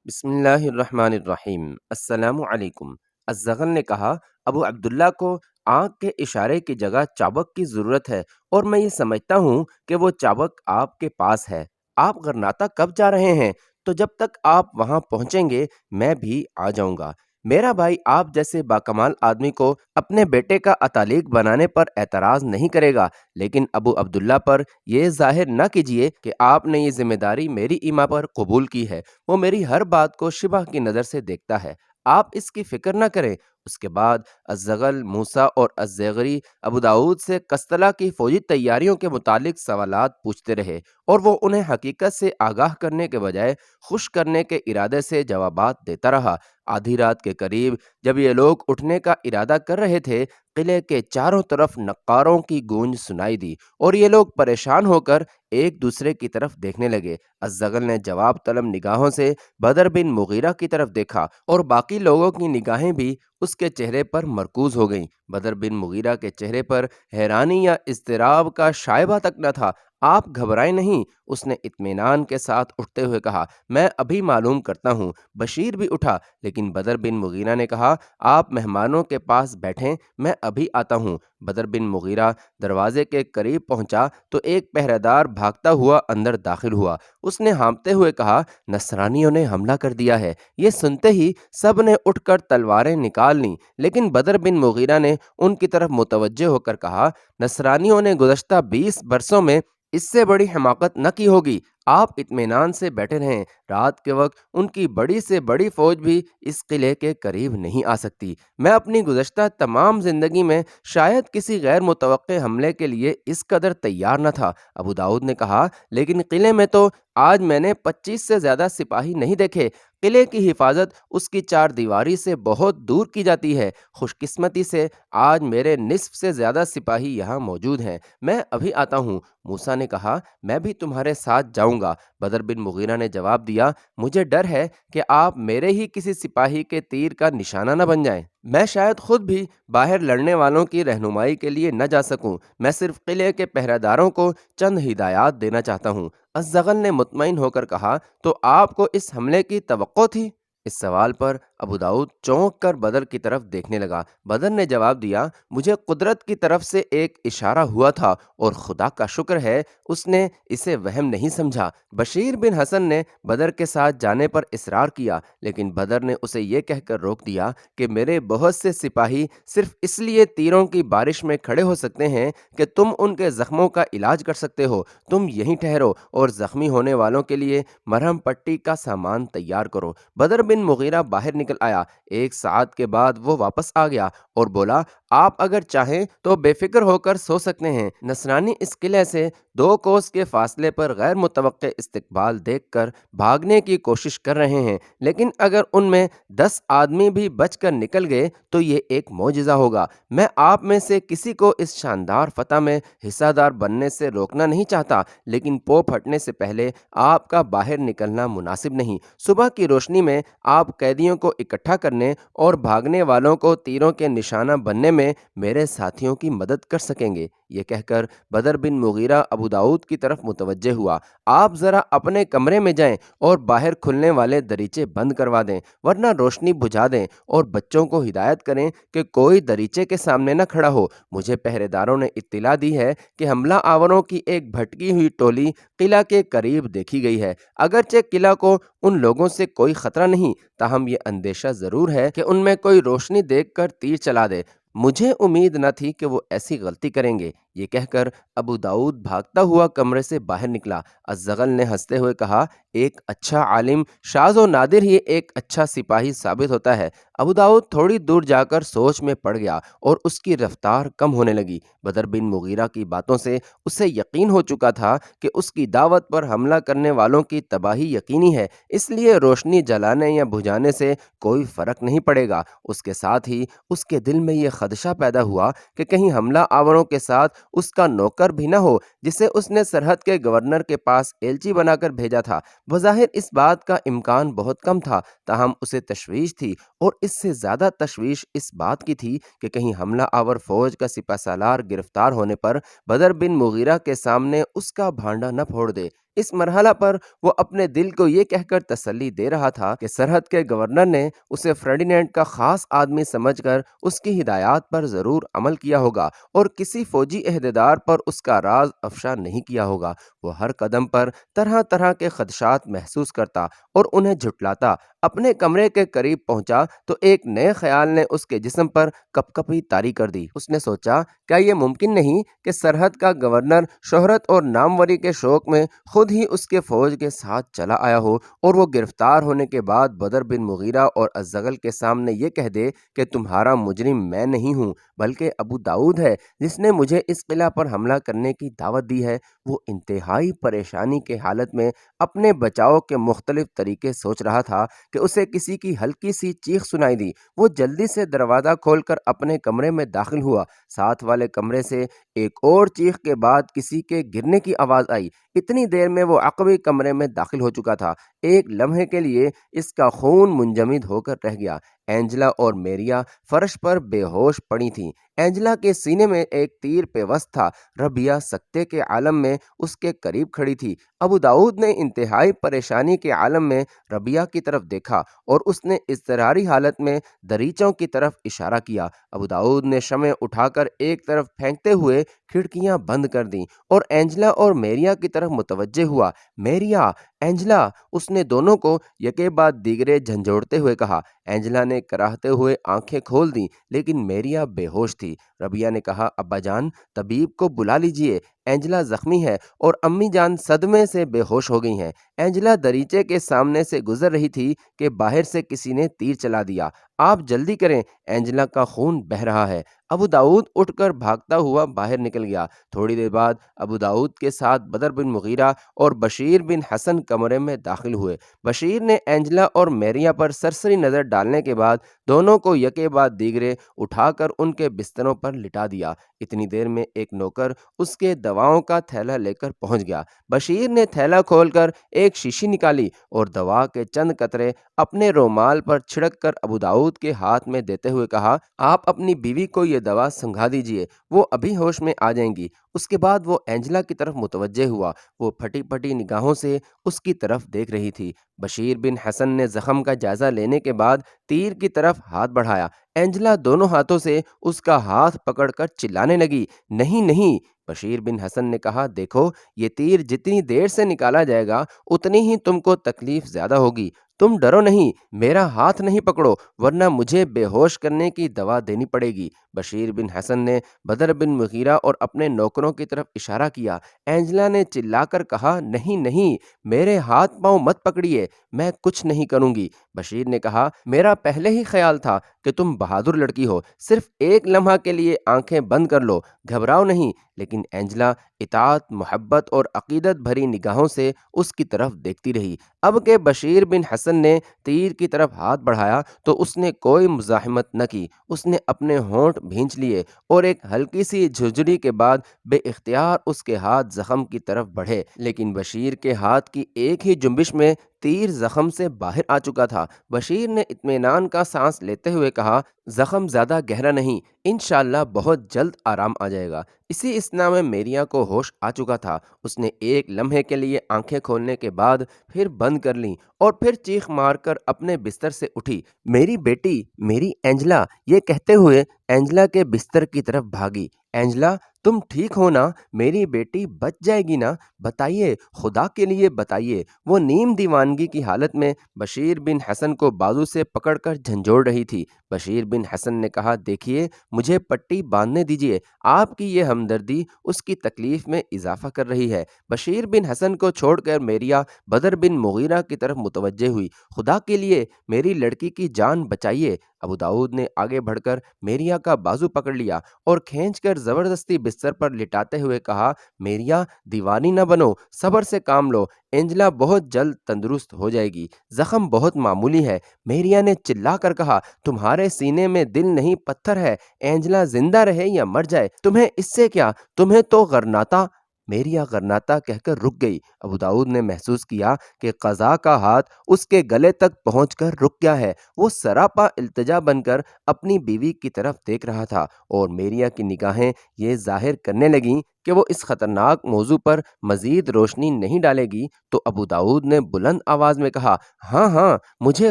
بسم اللہ الرحمن الرحیم۔ السلام علیکم۔ الزغل نے کہا، ابو عبداللہ کو آنکھ کے اشارے کی جگہ چابک کی ضرورت ہے، اور میں یہ سمجھتا ہوں کہ وہ چابک آپ کے پاس ہے۔ آپ غرناطہ کب جا رہے ہیں؟ تو جب تک آپ وہاں پہنچیں گے میں بھی آ جاؤں گا۔ میرا بھائی آپ جیسے باکمال آدمی کو اپنے بیٹے کا اتالق بنانے پر اعتراض نہیں کرے گا، لیکن ابو عبداللہ پر یہ ظاہر نہ کیجیے کہ آپ نے یہ ذمہ داری میری ایما پر قبول کی ہے۔ وہ میری ہر بات کو شبہ کی نظر سے دیکھتا ہے، آپ اس کی فکر نہ کریں۔ اس کے بعد الزغل، موسیٰ اور الزیغری ابو داؤد سے قسطلہ کی فوجی تیاریوں کے متعلق سوالات پوچھتے رہے، اور وہ انہیں حقیقت سے آگاہ کرنے کے بجائے خوش کرنے کے ارادے سے جوابات دیتا رہا۔ آدھی رات کے قریب جب یہ لوگ اٹھنے کا ارادہ کر رہے تھے، قلعے کے چاروں طرف نقاروں کی گونج سنائی دی، اور یہ لوگ پریشان ہو کر ایک دوسرے کی طرف دیکھنے لگے۔ الزغل نے جواب طلب نگاہوں سے بدر بن مغیرہ کی طرف دیکھا، اور باقی لوگوں کی نگاہیں بھی اس کے چہرے پر مرکوز ہو گئیں۔ بدر بن مغیرہ کے چہرے پر حیرانی یا اضطراب کا شائبہ تک نہ تھا۔ آپ گھبرائیں نہیں، اس نے اطمینان کے ساتھ اٹھتے ہوئے کہا، میں ابھی معلوم کرتا ہوں۔ بشیر بھی اٹھا، لیکن بدر بن مغیرہ نے کہا، آپ مہمانوں کے پاس بیٹھیں، میں ابھی آتا ہوں۔ بدر بن مغیرہ دروازے کے قریب پہنچا تو ایک پہرہ دار بھاگتا ہوا اندر داخل ہوا۔ اس نے ہانپتے ہوئے کہا، نصرانیوں نے حملہ کر دیا ہے۔ یہ سنتے ہی سب نے اٹھ کر تلواریں نکال لیں، لیکن بدر بن مغیرہ نے ان کی طرف متوجہ ہو کر کہا، نصرانیوں نے گزشتہ 20 برسوں میں اس سے بڑی حماقت نہ کی ہوگی۔ آپ اطمینان سے بیٹھے رہیں، رات کے وقت ان کی بڑی سے بڑی فوج بھی اس قلعے کے قریب نہیں آ سکتی۔ میں اپنی گزشتہ تمام زندگی میں شاید کسی غیر متوقع حملے کے لیے اس قدر تیار نہ تھا۔ ابو داؤد نے کہا، لیکن قلعے میں تو آج میں نے 25 سے زیادہ سپاہی نہیں دیکھے۔ قلعے کی حفاظت اس کی چار دیواری سے بہت دور کی جاتی ہے۔ خوش قسمتی سے آج میرے نصف سے زیادہ سپاہی یہاں موجود ہیں۔ میں ابھی آتا ہوں۔ موسیٰ نے کہا، میں بھی تمہارے ساتھ جاؤں گا۔ بدر بن مغیرہ نے جواب دیا، مجھے ڈر ہے کہ آپ میرے ہی کسی سپاہی کے تیر کا نشانہ نہ بن جائیں۔ میں شاید خود بھی باہر لڑنے والوں کی رہنمائی کے لیے نہ جا سکوں۔ میں صرف قلعے کے پہرہ داروں کو چند ہدایات دینا چاہتا ہوں۔ الزغل نے مطمئن ہو کر کہا، تو آپ کو اس حملے کی توقع تھی؟ اس سوال پر ابو داؤد چونک کر بدر کی طرف دیکھنے لگا۔ بدر نے جواب دیا، مجھے قدرت کی طرف سے ایک اشارہ ہوا تھا، اور خدا کا شکر ہے اس نے اسے وہم نہیں سمجھا۔ بشیر بن حسن نے بدر کے ساتھ جانے پر اصرار کیا، لیکن بدر نے اسے یہ کہہ کر روک دیا کہ میرے بہت سے سپاہی صرف اس لیے تیروں کی بارش میں کھڑے ہو سکتے ہیں کہ تم ان کے زخموں کا علاج کر سکتے ہو۔ تم یہیں ٹھہرو اور زخمی ہونے والوں کے لیے مرہم پٹی کا سامان تیار کرو۔ بدر بن مغیرہ باہر نکل آیا۔ ایک ساعت کے بعد وہ واپس آ گیا اور بولا، آپ اگر چاہیں تو بے فکر ہو کر سو سکتے ہیں۔ نصرانی اس قلعے سے 2 کوس کے فاصلے پر غیر متوقع استقبال دیکھ کر بھاگنے کی کوشش کر رہے ہیں، لیکن اگر ان میں 10 آدمی بھی بچ کر نکل گئے تو یہ ایک معجزہ ہوگا۔ میں آپ میں سے کسی کو اس شاندار فتح میں حصہ دار بننے سے روکنا نہیں چاہتا، لیکن پو پھٹنے سے پہلے آپ کا باہر نکلنا مناسب نہیں۔ صبح کی روشنی میں آپ قیدیوں کو اکٹھا کرنے اور بھاگنے والوں کو تیروں کے نشانہ بننے میں میرے ساتھیوں کی مدد کر سکیں گے۔ یہ کہہ کر بدر بن مغیرہ ابو داؤد کی طرف متوجہ ہوا، آپ ذرا اپنے کمرے میں جائیں اور باہر کھلنے والے دریچے بند کروا دیں، ورنہ روشنی بجھا دیں، اور بچوں کو ہدایت کریں کہ کوئی دریچے کے سامنے نہ کھڑا ہو۔ مجھے پہرے داروں نے اطلاع دی ہے کہ حملہ آوروں کی ایک بھٹکی ہوئی ٹولی قلعہ کے قریب دیکھی گئی ہے۔ اگرچہ قلعہ کو ان لوگوں سے کوئی خطرہ نہیں، تاہم یہ اندیشہ ضرور ہے کہ ان میں کوئی روشنی دیکھ کر تیر چلا دے۔ مجھے امید نہ تھی کہ وہ ایسی غلطی کریں گے۔ یہ کہہ کر ابو داؤد بھاگتا ہوا کمرے سے باہر نکلا۔ الزغل نے ہنستے ہوئے کہا، ایک اچھا عالم شاذ و نادر ہی ایک اچھا سپاہی ثابت ہوتا ہے۔ ابو داؤد تھوڑی دور جا کر سوچ میں پڑ گیا، اور اس کی رفتار کم ہونے لگی۔ بدر بن مغیرہ کی باتوں سے اسے یقین ہو چکا تھا کہ اس کی دعوت پر حملہ کرنے والوں کی تباہی یقینی ہے، اس لیے روشنی جلانے یا بجھانے سے کوئی فرق نہیں پڑے گا۔ اس کے ساتھ ہی اس کے دل میں یہ خدشہ پیدا ہوا کہ کہیں حملہ آوروں کے ساتھ اس کا نوکر بھی نہ ہو جسے اس نے سرحد کے گورنر کے پاس ایلچی بنا کر بھیجا تھا۔ بظاہر اس بات کا امکان بہت کم تھا، تاہم اسے تشویش تھی، اور اس سے زیادہ تشویش اس بات کی تھی کہ کہیں حملہ آور فوج کا سپہ سالار گرفتار ہونے پر بدر بن مغیرہ کے سامنے اس کا بھانڈا نہ پھوڑ دے۔ اس مرحلہ پر وہ اپنے دل کو یہ کہہ کر تسلی دے رہا تھا کہ سرحد کے گورنر نے اسے فرڈینینڈ کا خاص آدمی سمجھ کر اس کی ہدایات پر ضرور عمل کیا ہوگا اور کسی فوجی عہدیدار پر اس کا راز افشا نہیں کیا ہوگا۔ وہ ہر قدم پر طرح طرح کے خدشات محسوس کرتا اور انہیں جھٹلاتا۔ اپنے کمرے کے قریب پہنچا تو ایک نئے خیال نے اس کے جسم پر کپ کپی طاری کر دی۔ اس نے سوچا، کیا یہ ممکن نہیں کہ سرحد کا گورنر شہرت اور ناموری کے شوق میں خود ہی اس کے فوج کے ساتھ چلا آیا ہو اور وہ گرفتار ہونے کے بعد بدر بن مغیرہ اور الزغل کے سامنے یہ کہہ دے کہ تمہارا مجرم میں نہیں ہوں بلکہ ابو داؤد ہے جس نے مجھے اس قلعہ پر حملہ کرنے کی دعوت دی ہے۔ وہ انتہائی پریشانی کے حالت میں اپنے بچاؤ کے مختلف طریقے سوچ رہا تھا کہ اسے کسی کی ہلکی سی چیخ سنائی دی۔ وہ جلدی سے دروازہ کھول کر اپنے کمرے میں داخل ہوا۔ ساتھ والے کمرے سے ایک اور چیخ کے بعد کسی کے گرنے کی آواز آئی۔ اتنی دیر میں وہ عقبی کمرے میں داخل ہو چکا تھا۔ ایک لمحے کے لیے اس کا خون منجمد ہو کر رہ گیا۔ اینجلا اور میریا فرش پر بے ہوش پڑی تھیں۔ اینجلا کے سینے میں ایک تیر پیوست تھا۔ ربیہ سکتے کے عالم میں اس کے قریب کھڑی تھی۔ ابو داؤد نے انتہائی پریشانی کے عالم میں ربیہ کی طرف دیکھا اور اس نے اضطراری حالت میں دریچوں کی طرف اشارہ کیا۔ ابو داؤد نے شمع اٹھا کر ایک طرف پھینکتے ہوئے کھڑکیاں بند کر دیں اور اینجلا اور میریا کی طرف متوجہ ہوا۔ میریا، اینجلا، اس نے دونوں کو یکے بعد دیگرے جھنجھوڑتے ہوئے کہا۔ اینجلا نے کراہتے ہوئے آنکھیں کھول دیں لیکن میریا بے ہوش تھی۔ ربیہ نے کہا، ابا جان، طبیب کو بلا لیجئے، اینجلا زخمی ہے اور امی جان صدمے سے بے ہوش ہو گئی ہیں۔ اینجلا دریچے کے سامنے سے گزر رہی تھی کہ باہر سے کسی نے تیر چلا دیا۔ آپ جلدی کریں، اینجلا کا خون بہہ رہا ہے۔ ابو داؤد اٹھ کر بھاگتا ہوا باہر نکل گیا۔ تھوڑی دیر بعد ابو داؤد کے ساتھ بدر بن مغیرہ اور بشیر بن حسن کمرے میں داخل ہوئے۔ بشیر نے اینجلا اور میریا پر سرسری نظر ڈالنے کے بعد دونوں کو یکے بعد دیگرے اٹھا کر ان کے بستروں پر لٹا دیا۔ اتنی دیر میں ایک نوکر اس کے دواؤں کا تھیلا لے کر پہنچ گیا۔ بشیر نے تھیلا کھول کر ایک شیشی نکالی اور دوا کے چند قطرے اپنے رومال پر چھڑک کر ابو داؤد کے ہاتھ میں دیتے ہوئے کہا، آپ اپنی بیوی کو یہ دوا سنگھا دیجئے، وہ ابھی ہوش میں آ جائیں گی۔ اس کے بعد وہ اینجلا کی طرف متوجہ ہوا۔ وہ پھٹی پھٹی نگاہوں سے اس کی طرف دیکھ رہی تھی۔ بشیر بن حسن نے زخم کا جائزہ لینے کے بعد تیر کی طرف ہاتھ بڑھایا۔ اینجلا دونوں ہاتھوں سے اس کا ہاتھ پکڑ کر چلانے لگی، نہیں نہیں۔ بشیر بن حسن نے کہا، دیکھو، یہ تیر جتنی دیر سے نکالا جائے گا اتنی ہی تم کو تکلیف زیادہ ہوگی۔ تم ڈرو نہیں، میرا ہاتھ نہیں پکڑو ورنہ مجھے بے ہوش کرنے کی دوا دینی پڑے گی۔ بشیر بن حسن نے بدر بن مغیرہ اور اپنے نوکروں کی طرف اشارہ کیا۔ اینجلا نے چلا کر کہا، نہیں نہیں، میرے ہاتھ پاؤں مت پکڑیے، میں کچھ نہیں کروں گی۔ بشیر نے کہا، میرا پہلے ہی خیال تھا کہ تم بہادر لڑکی ہو، صرف ایک لمحہ کے لیے آنکھیں بند کر لو، گھبراؤ نہیں۔ لیکن اینجلا اطاعت، محبت اور عقیدت بھری نگاہوں سے اس کی طرف دیکھتی رہی۔ اب کہ بشیر بن حسن نے تیر کی طرف ہاتھ بڑھایا تو اس نے کوئی مزاحمت نہ کی۔ اس نے اپنے ہونٹ بھینچ لیے اور ایک ہلکی سی جھرجھری کے بعد بے اختیار اس کے ہاتھ زخم کی طرف بڑھے، لیکن بشیر کے ہاتھ کی ایک ہی جنبش میں تیر زخم سے باہر آ چکا تھا۔ بشیر نے اطمینان کا سانس لیتے ہوئے کہا، زخم زیادہ گہرا نہیں، انشاءاللہ بہت جلد آرام آ جائے گا۔ اسی اثنا میں میریا کو ہوش آ چکا تھا۔ اس نے ایک لمحے کے لیے آنکھیں کھولنے کے بعد پھر بند کر لیں اور پھر چیخ مار کر اپنے بستر سے اٹھی، میری بیٹی، میری اینجلا، یہ کہتے ہوئے اینجلا کے بستر کی طرف بھاگی۔ اینجلا، تم ٹھیک ہو نا؟ میری بیٹی بچ جائے گی نا؟ بتائیے، خدا کے لیے بتائیے۔ وہ نیم دیوانگی کی حالت میں بشیر بن حسن کو بازو سے پکڑ کر جھنجھوڑ رہی تھی۔ بشیر بن حسن نے کہا، دیکھیے، مجھے پٹی باندھنے دیجیے، آپ کی یہ ہمدردی اس کی تکلیف میں اضافہ کر رہی ہے۔ بشیر بن حسن کو چھوڑ کر میریا بدر بن مغیرہ کی طرف متوجہ ہوئی، خدا کے لیے میری لڑکی کی جان بچائیے۔ ابو داؤد نے آگے بڑھ کر میریا کا بازو پکڑ لیا اور کھینچ کر زبردستی بستر پر لٹاتے ہوئے کہا، میریا، دیوانی نہ بنو، صبر سے کام لو، اینجلا بہت جلد تندرست ہو جائے گی، زخم بہت معمولی ہے۔ میریا نے چلا کر کہا، تمہارے سینے میں دل نہیں پتھر ہے، اینجلا زندہ رہے یا مر جائے تمہیں اس سے کیا، تمہیں تو غرناطہ۔ میریا غرناطہ کہہ کر رک گئی۔ ابو داؤد نے محسوس کیا کہ قضا کا ہاتھ اس کے گلے تک پہنچ کر رک گیا ہے۔ وہ سراپا التجا بن کر اپنی بیوی کی طرف دیکھ رہا تھا اور میریا کی نگاہیں یہ ظاہر کرنے لگیں کہ وہ اس خطرناک موضوع پر مزید روشنی نہیں ڈالے گی تو ابو داؤد نے بلند آواز میں کہا، ہاں ہاں، مجھے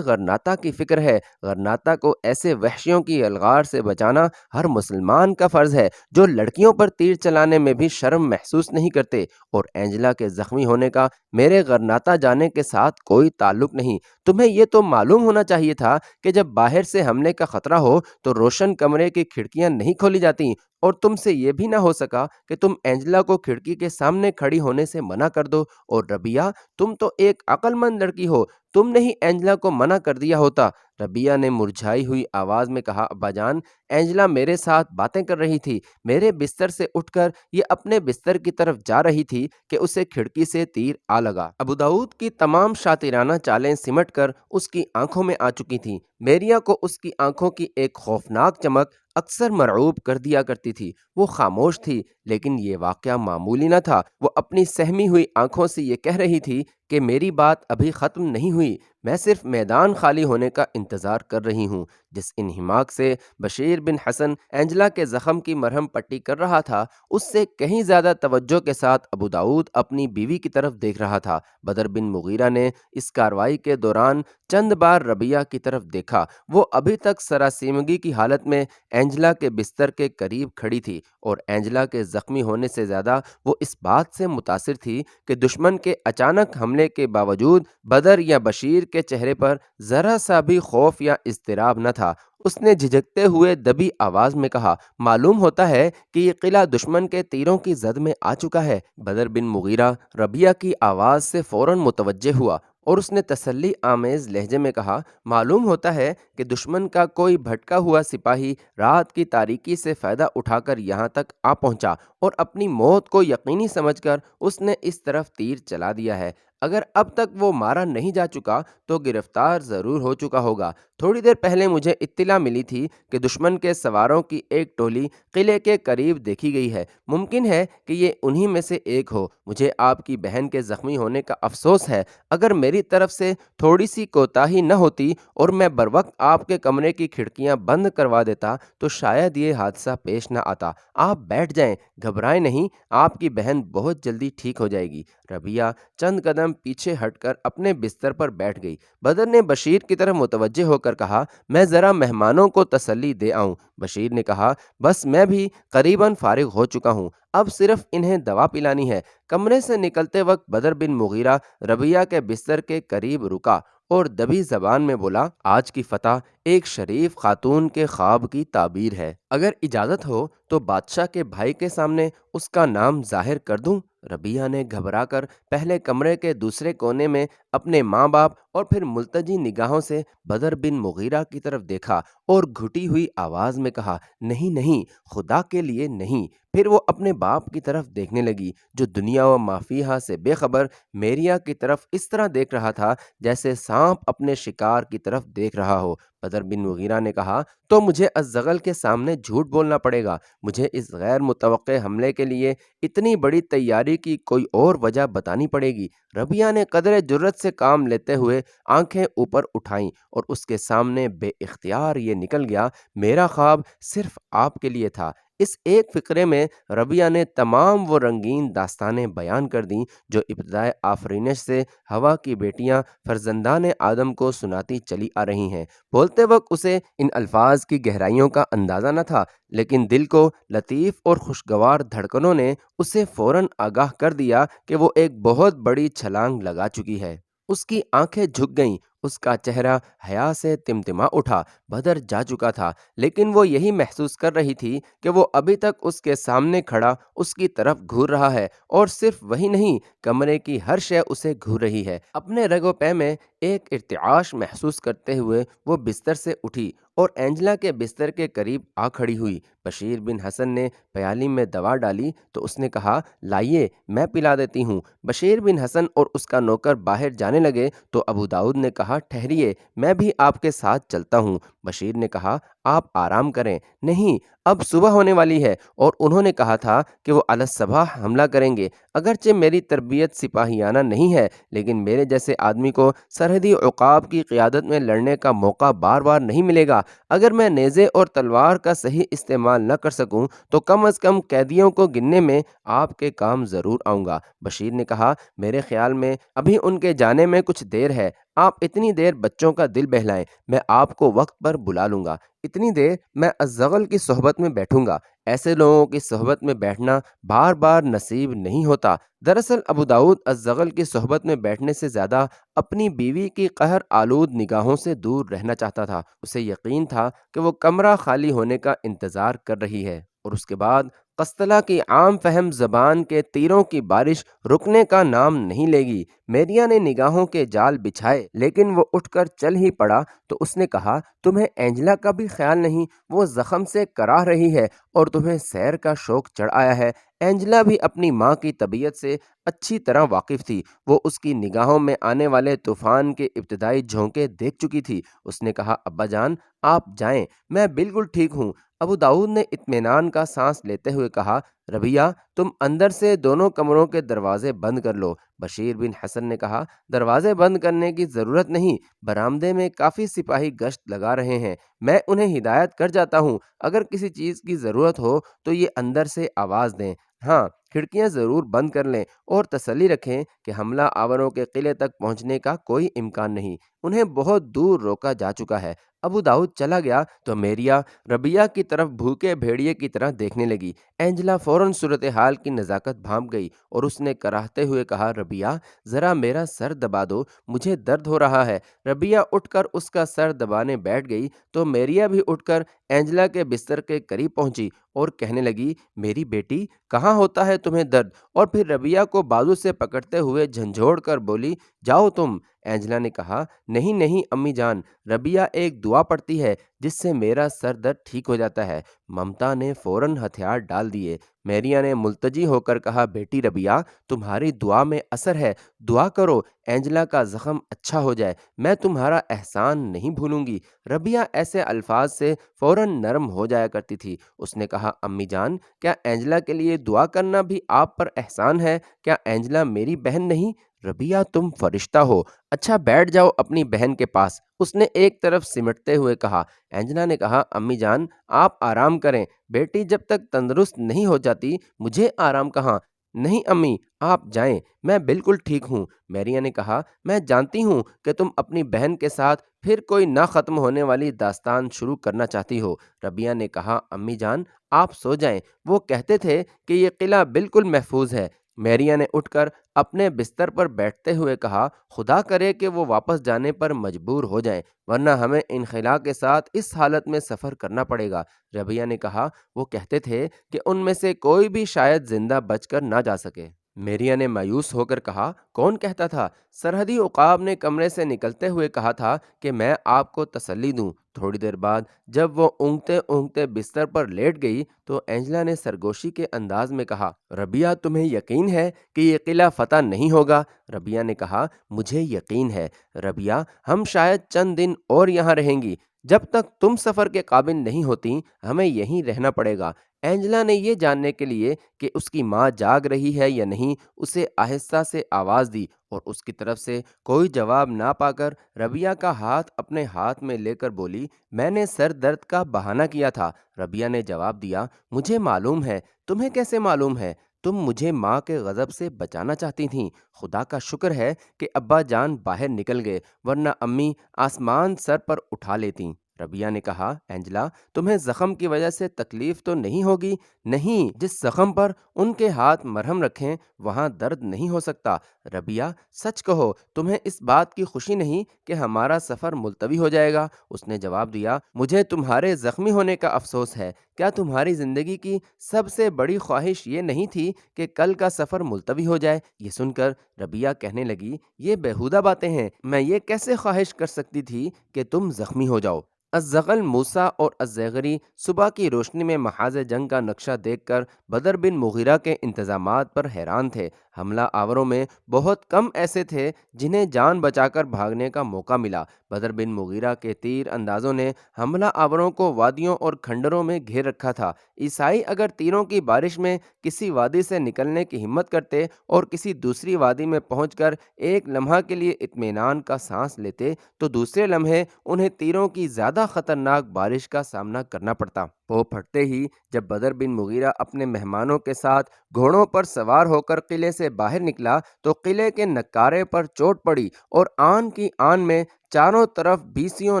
غرناطہ کی فکر ہے۔ غرناطہ کو ایسے وحشیوں کی الغار سے بچانا ہر مسلمان کا فرض ہے جو لڑکیوں پر تیر چلانے میں بھی شرم محسوس نہیں کرتے، اور اینجلا کے زخمی ہونے کا میرے غرناطہ جانے کے ساتھ کوئی تعلق نہیں۔ تمہیں یہ تو معلوم ہونا چاہیے تھا کہ جب باہر سے حملے کا خطرہ ہو تو روشن کمرے کی کھڑکیاں نہیں کھولی جاتی، اور تم سے یہ بھی نہ ہو سکا کہ تم اینجلا کو کھڑکی کے سامنے کھڑی ہونے سے منع کر دو۔ اور ربیہ، تم تو ایک عقل مند لڑکی ہو، تم نے ہی اینجلا کو منع کر دیا ہوتا۔ ربیہ نے مرجھائی ہوئی آواز میں کہا، ابا جان، اینجلا میرے ساتھ باتیں کر رہی تھی، میرے بستر سے اٹھ کر یہ اپنے بستر کی طرف جا رہی تھی کہ اسے کھڑکی سے تیر آ لگا۔ ابو داؤد کی تمام شاطرانہ چالیں سمٹ کر اس کی آنکھوں میں آ چکی تھیں۔ میریا کو اس کی آنکھوں کی ایک خوفناک چمک اکثر مرعوب کر دیا کرتی تھی۔ وہ خاموش تھی، لیکن یہ واقعہ معمولی نہ تھا۔ وہ اپنی سہمی ہوئی آنکھوں سے یہ کہہ رہی تھی کہ میری بات ابھی ختم نہیں ہوئی، میں صرف میدان خالی ہونے کا انتظار کر رہی ہوں۔ جس انہماک سے بشیر بن حسن اینجلا کے زخم کی مرہم پٹی کر رہا تھا، اس سے کہیں زیادہ توجہ کے ساتھ ابو داؤد اپنی بیوی کی طرف دیکھ رہا تھا۔ بدر بن مغیرہ نے اس کارروائی کے دوران چند بار ربیہ کی طرف دیکھا۔ وہ ابھی تک سراسیمگی کی حالت میں اینجلا کے بستر کے قریب کھڑی تھی، اور اینجلا کے زخمی ہونے سے زیادہ وہ اس بات سے متاثر تھی کہ دشمن کے اچانک حملے کے باوجود بدر یا بشیر کے چہرے پر ذرا سا بھی خوف یا اضطراب نہ تھا۔ اس نے جھجکتے ہوئے دبی آواز میں کہا، معلوم ہوتا ہے کہ یہ قلعہ دشمن کے تیروں کی زد میں آ چکا ہے۔ بدر بن مغیرہ ربیہ کی آواز سے فوراً متوجہ ہوا، اور اس نے تسلی آمیز لہجے میں کہا، معلوم ہوتا ہے کہ دشمن کا کوئی بھٹکا ہوا سپاہی رات کی تاریکی سے فائدہ اٹھا کر یہاں تک آ پہنچا، اور اپنی موت کو یقینی سمجھ کر اس نے اس طرف تیر چلا دیا ہے۔ اگر اب تک وہ مارا نہیں جا چکا تو گرفتار ضرور ہو چکا ہوگا۔ تھوڑی دیر پہلے مجھے اطلاع ملی تھی کہ دشمن کے سواروں کی ایک ٹولی قلعے کے قریب دیکھی گئی ہے۔ ممکن ہے کہ یہ انہی میں سے ایک ہو۔ مجھے آپ کی بہن کے زخمی ہونے کا افسوس ہے۔ اگر میری طرف سے تھوڑی سی کوتاہی نہ ہوتی اور میں بروقت آپ کے کمرے کی کھڑکیاں بند کروا دیتا تو شاید یہ حادثہ پیش نہ آتا۔ آپ بیٹھ جائیں، گھبرائیں نہیں، آپ کی بہن بہت جلدی ٹھیک ہو جائے گی۔ ربیہ چند قدم پیچھے ہٹ کر اپنے بستر پر بیٹھ گئی۔ بدر نے بشیر کی طرف متوجہ ہو کر کہا، میں ذرا مہمانوں کو تسلی دے آؤں۔ بشیر نے کہا، بس میں بھی قریباً فارغ ہو چکا ہوں، اب صرف انہیں دوا پلانی ہے۔ کمرے سے نکلتے وقت بدر بن مغیرہ ربیہ کے بستر کے قریب رکا اور دبی زبان میں بولا، آج کی فتح ایک شریف خاتون کے خواب کی تعبیر ہے۔ اگر اجازت ہو تو بادشاہ کے بھائی کے سامنے اس کا نام ظاہر کر دوں؟ ربیہ نے گھبرا کر پہلے کمرے کے دوسرے کونے میں اپنے ماں باپ اور پھر ملتجی نگاہوں سے بدر بن مغیرہ کی طرف دیکھا اور گھٹی ہوئی آواز میں کہا، نہیں نہیں، خدا کے لیے نہیں۔ پھر وہ اپنے باپ کی طرف دیکھنے لگی، جو دنیا و ما فیہا سے بے خبر میریا کی طرف اس طرح دیکھ رہا تھا جیسے سانپ اپنے شکار کی طرف دیکھ رہا ہو۔ بدر بن مغیرہ نے کہا، تو مجھے الزغل کے سامنے جھوٹ بولنا پڑے گا۔ مجھے اس غیر متوقع حملے کے لیے اتنی بڑی تیاری کی کوئی اور وجہ بتانی پڑے گی۔ ربیہ نے قدرے جرت سے کام لیتے ہوئے آنکھیں اوپر اٹھائیں، اور اس کے سامنے بے اختیار یہ نکل گیا، میرا خواب صرف آپ کے لیے تھا۔ اس ایک فقرے میں ربیہ نے تمام وہ رنگین داستانیں بیان کر دیں جو ابتدائے آفرینش سے ہوا کی بیٹیاں فرزندان آدم کو سناتی چلی آ رہی ہیں۔ بولتے وقت اسے ان الفاظ کی گہرائیوں کا اندازہ نہ تھا، لیکن دل کو لطیف اور خوشگوار دھڑکنوں نے اسے فوراً آگاہ کر دیا کہ وہ ایک بہت بڑی چھلانگ لگا چکی ہے۔ اس کی آنکھیں جھک گئیں، اس کا چہرہ حیا سے تمتما اٹھا۔ بدر جا چکا تھا، لیکن وہ یہی محسوس کر رہی تھی کہ وہ ابھی تک اس کے سامنے کھڑا اس کی طرف گھور رہا ہے، اور صرف وہی نہیں، کمرے کی ہر شے اسے گھور رہی ہے۔ اپنے رگ و پے میں ایک ارتعاش محسوس کرتے ہوئے وہ بستر سے اٹھی اور اینجلا کے بستر کے قریب آ کھڑی ہوئی۔ بشیر بن حسن نے پیالی میں دوا ڈالی تو اس نے کہا، لائیے میں پلا دیتی ہوں۔ بشیر بن حسن اور اس کا نوکر باہر جانے لگے تو ابو داؤد نے کہا، ٹھہریے، میں بھی آپ کے ساتھ چلتا ہوں۔ بشیر نے کہا، آپ آرام کریں۔ نہیں، اب صبح ہونے والی ہے اور انہوں نے کہا تھا کہ وہ الصبح حملہ کریں گے۔ اگرچہ میری تربیت سپاہیانہ نہیں ہے، لیکن میرے جیسے آدمی کو سرحدی عقاب کی قیادت میں لڑنے کا موقع بار بار نہیں ملے گا۔ اگر میں نیزے اور تلوار کا صحیح استعمال نہ کر سکوں تو کم از کم قیدیوں کو گننے میں آپ کے کام ضرور آؤں گا۔ بشیر نے کہا، میرے خیال میں ابھی ان کے جانے میں کچھ دیر ہے۔ آپ اتنی دیر بچوں کا دل بہلائیں، میں آپ کو وقت پر بلا لوں گا۔ اتنی دیر میں الزغل کی صحبت میں بیٹھوں گا۔ ایسے لوگوں کی صحبت میں بیٹھنا بار بار نصیب نہیں ہوتا۔ دراصل ابو داؤد الزغل کی صحبت میں بیٹھنے سے زیادہ اپنی بیوی کی قہر آلود نگاہوں سے دور رہنا چاہتا تھا۔ اسے یقین تھا کہ وہ کمرہ خالی ہونے کا انتظار کر رہی ہے اور اس کے بعد قسطلہ کی عام فہم زبان کے تیروں کی بارش رکنے کا نام نہیں لے گی۔ میریا نے نگاہوں کے جال بچھائے لیکن وہ اٹھ کر چل ہی پڑا تو اس نے کہا، تمہیں اینجلا کا بھی خیال نہیں؟ وہ زخم سے کراہ رہی ہے اور تمہیں سیر کا شوق چڑھ آیا ہے۔ اینجلا بھی اپنی ماں کی طبیعت سے اچھی طرح واقف تھی۔ وہ اس کی نگاہوں میں آنے والے طوفان کے ابتدائی جھونکے دیکھ چکی تھی۔ اس نے کہا، ابا جان آپ جائیں، میں بالکل ٹھیک ہوں۔ ابو داؤد نے اطمینان کا سانس لیتے ہوئے کہا، ربیہ تم اندر سے دونوں کمروں کے دروازے بند کر لو۔ بشیر بن حسن نے کہا، دروازے بند کرنے کی ضرورت نہیں، برآمدے میں کافی سپاہی گشت لگا رہے ہیں، میں انہیں ہدایت کر جاتا ہوں۔ اگر کسی چیز کی ضرورت ہو تو یہ اندر سے آواز دیں۔ ہاں، کھڑکیاں ضرور بند کر لیں اور تسلی رکھیں کہ حملہ آوروں کے قلعے تک پہنچنے کا کوئی امکان نہیں، انہیں بہت دور روکا جا چکا ہے۔ ابو داؤد چلا گیا تو میریا ربیہ کی طرف بھوکے بھیڑیے کی طرح دیکھنے لگی۔ اینجلا فوراً صورتحال کی نزاکت بھانپ گئی اور اس نے کراہتے ہوئے کہا، ربیہ ذرا میرا سر دبا دو، مجھے درد ہو رہا ہے۔ ربیہ اٹھ کر اس کا سر دبانے بیٹھ گئی تو میریا بھی اٹھ کر اینجلا کے بستر کے قریب پہنچی اور کہنے لگی، میری بیٹی کہاں ہوتا ہے تمہیں درد؟ اور پھر ربیہ کو بازو سے پکڑتے ہوئے جھنجھوڑ کر بولی، جاؤ تم۔ اینجلا نے کہا، نہیں نہیں امی جان، ربیہ ایک دعا پڑھتی ہے جس سے میرا سر درد ٹھیک ہو جاتا ہے۔ ممتا نے فوراً ہتھیار ڈال دیے۔ میریا نے ملتجی ہو کر کہا، بیٹی ربیہ تمہاری دعا میں اثر ہے، دعا کرو اینجلا کا زخم اچھا ہو جائے، میں تمہارا احسان نہیں بھولوں گی۔ ربیہ ایسے الفاظ سے فوراً نرم ہو جایا کرتی تھی۔ اس نے کہا، امی جان کیا اینجلا کے لیے دعا کرنا بھی آپ پر احسان ہے؟ کیا اینجلا میری بہن نہیں؟ ربیہ تم فرشتہ ہو، اچھا بیٹھ جاؤ اپنی بہن کے پاس، اس نے ایک طرف سمٹتے ہوئے کہا۔ اینجلا نے کہا، امی جان آپ آرام کریں، بیٹی جب تک تندرست نہیں ہو جاتی مجھے آرام کہاں؟ نہیں امی آپ جائیں، میں بالکل ٹھیک ہوں۔ میریا نے کہا، میں جانتی ہوں کہ تم اپنی بہن کے ساتھ پھر کوئی نہ ختم ہونے والی داستان شروع کرنا چاہتی ہو۔ ربیہ نے کہا، امی جان آپ سو جائیں، وہ کہتے تھے کہ یہ قلعہ بالکل محفوظ ہے۔ میریا نے اٹھ کر اپنے بستر پر بیٹھتے ہوئے کہا، خدا کرے کہ وہ واپس جانے پر مجبور ہو جائیں، ورنہ ہمیں انخلا کے ساتھ اس حالت میں سفر کرنا پڑے گا۔ ربیہ نے کہا، وہ کہتے تھے کہ ان میں سے کوئی بھی شاید زندہ بچ کر نہ جا سکے۔ میریا نے مایوس ہو کر کہا، کون کہتا تھا؟ سرحدی عقاب نے کمرے سے نکلتے ہوئے کہا تھا کہ میں آپ کو تسلی دوں۔ تھوڑی دیر بعد جب وہ اونگتے اونگتے بستر پر لیٹ گئی تو اینجلا نے سرگوشی کے انداز میں کہا، ربیہ تمہیں یقین ہے کہ یہ قلعہ فتح نہیں ہوگا؟ ربیہ نے کہا، مجھے یقین ہے۔ ربیہ ہم شاید چند دن اور یہاں رہیں گی، جب تک تم سفر کے قابل نہیں ہوتی ہمیں یہیں رہنا پڑے گا۔ اینجلا نے یہ جاننے کے لیے کہ اس کی ماں جاگ رہی ہے یا نہیں اسے آہستہ سے آواز دی اور اس کی طرف سے کوئی جواب نہ پا کر ربیہ کا ہاتھ اپنے ہاتھ میں لے کر بولی، میں نے سر درد کا بہانہ کیا تھا۔ ربیہ نے جواب دیا، مجھے معلوم ہے۔ تمہیں کیسے معلوم ہے؟ تم مجھے ماں کے غضب سے بچانا چاہتی تھیں۔ خدا کا شکر ہے کہ ابا جان باہر نکل گئے، ورنہ امی آسمان سر پر اٹھا لیتیں۔ ربیہ نے کہا، اینجلا تمہیں زخم کی وجہ سے تکلیف تو نہیں ہوگی؟ نہیں، جس زخم پر ان کے ہاتھ مرہم رکھیں وہاں درد نہیں ہو سکتا۔ ربیہ سچ کہو، تمہیں اس بات کی خوشی نہیں کہ ہمارا سفر ملتوی ہو جائے گا؟ اس نے جواب دیا، مجھے تمہارے زخمی ہونے کا افسوس ہے۔ کیا تمہاری زندگی کی سب سے بڑی خواہش یہ نہیں تھی کہ کل کا سفر ملتوی ہو جائے؟ یہ سن کر ربیہ کہنے لگی، یہ بیہودہ باتیں ہیں، میں یہ کیسے خواہش کر سکتی تھی کہ تم زخمی ہو جاؤ؟ الزغل موسیٰ اور الزیغری صبح کی روشنی میں محاذ جنگ کا نقشہ دیکھ کر بدر بن مغیرہ کے انتظامات پر حیران تھے۔ حملہ آوروں میں بہت کم ایسے تھے جنہیں جان بچا کر بھاگنے کا موقع ملا۔ بدر بن مغیرہ کے تیر اندازوں نے حملہ آوروں کو وادیوں اور کھنڈروں میں گھیر رکھا تھا۔ عیسائی اگر تیروں کی بارش میں کسی وادی سے نکلنے کی ہمت کرتے اور کسی دوسری وادی میں پہنچ کر ایک لمحہ کے لیے اطمینان کا سانس لیتے تو دوسرے لمحے انہیں تیروں کی زیادہ خطرناک بارش کا سامنا کرنا پڑتا۔ وہ پھٹتے ہی جب بدر بن مغیرہ اپنے مہمانوں کے ساتھ گھوڑوں پر سوار ہو کر قلعے سے باہر نکلا تو قلعے کے نقارے پر چوٹ پڑی اور آن کی آن میں چاروں طرف بیسیوں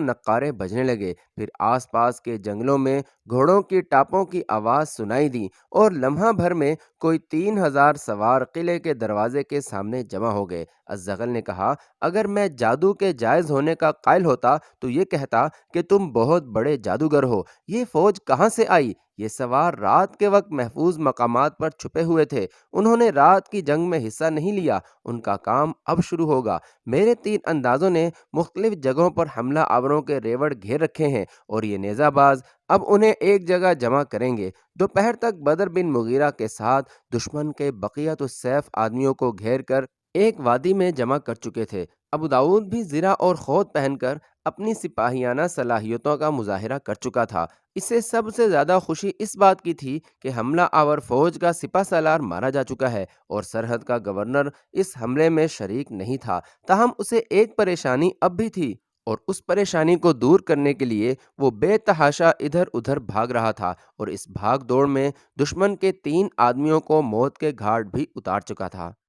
نقارے بجنے لگے۔ پھر آس پاس کے جنگلوں میں گھوڑوں کی ٹاپوں کی آواز سنائی دی اور لمحہ بھر میں کوئی 3,000 سوار قلعے کے دروازے کے سامنے جمع ہو گئے۔ الزغل نے کہا، اگر میں جادو کے جائز ہونے کا قائل ہوتا تو یہ کہتا کہ تم بہت بڑے جادوگر ہو۔ یہ فوج کہاں سے آئی؟ یہ سوار رات کے وقت محفوظ مقامات پر چھپے ہوئے تھے۔ انہوں نے رات کی جنگ میں حصہ نہیں لیا۔ ان کا کام اب شروع ہوگا۔ میرے تیر اندازوں نے مختلف جگہوں پر حملہ آوروں کے ریوڑ گھیر رکھے ہیں اور یہ نیزہ باز اب انہیں ایک جگہ جمع کریں گے۔ دوپہر تک بدر بن مغیرہ کے ساتھ دشمن کے بقیت السیف آدمیوں کو گھیر کر ایک وادی میں جمع کر چکے تھے۔ ابو داؤد بھی زرہ اور خوت پہن کر اپنی سپاہیانہ صلاحیتوں کا مظاہرہ کر چکا تھا۔ اسے سب سے زیادہ خوشی اس بات کی تھی کہ حملہ آور فوج کا سپہ سالار مارا جا چکا ہے اور سرحد کا گورنر اس حملے میں شریک نہیں تھا۔ تاہم اسے ایک پریشانی اب بھی تھی اور اس پریشانی کو دور کرنے کے لیے وہ بے تحاشا ادھر ادھر بھاگ رہا تھا اور اس بھاگ دوڑ میں دشمن کے 3 آدمیوں کو موت کے گھاٹ بھی اتار چکا تھا۔